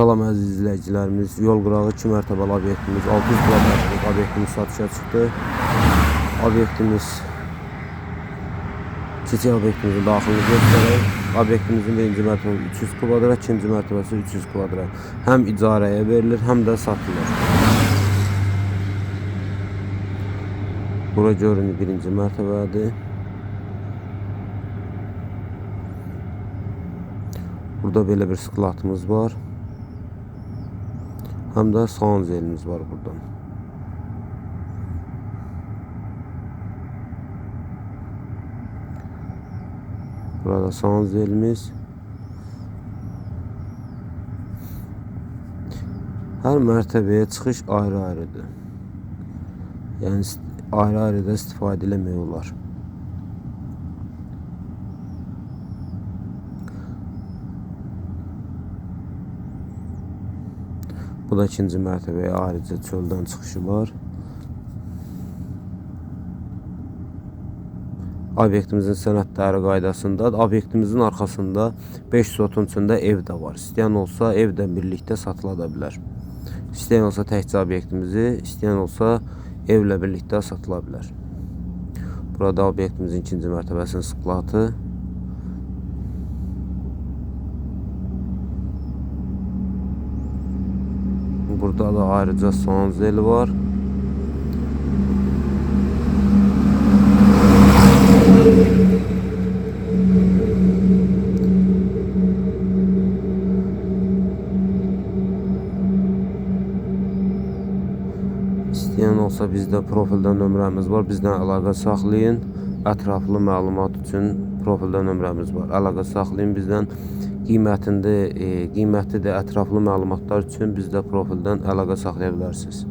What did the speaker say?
Salam əziz izləyicilərimiz, yol qırağı 2 mərtəbəli obyektimiz 600 kvadratlıq obyektimiz satışa çıxdı. Obyektimiz çiçək obyektimizin daxilini göstərək. Obyektimizin birinci mərtəbəsi 300 kvadrat, ikinci mərtəbəsi 300 kvadrat. Həm icarəyə verilir, həm də satılır. Bura görünür birinci mərtəbədir. Burada belə bir sklatımız var. Həm də sanzelimiz var buradan. Burada sanzelimiz. Hər mərtəbəyə çıxış ayrı-ayrıdır. Yəni ayrı-ayrı da istifadə eləmək olar. Bu da ikinci mərtəbəyə ayrıca çöldən çıxışı var. Obyektimizin sənədləri qaydasında obyektimizin arxasında 5 sotun içində ev də var. İstəyən olsa ev də birlikdə satıla da bilər. İstəyən olsa təkcə obyektimizi, istəyən olsa evlə birlikdə satıla bilər. Burada obyektimizin ikinci mərtəbəsinin sklatı. Burada da ayrıca sanzel var. İstəyən olsa bizdə profildə nömrəmiz var. Bizdən əlaqə saxlayın. Ətraflı məlumat üçün profildə nömrəmiz var. Əlaqə saxlayın bizdən. Qiymətli də ətraflı məlumatlar üçün bizdə profildən əlaqə saxlaya bilərsiniz.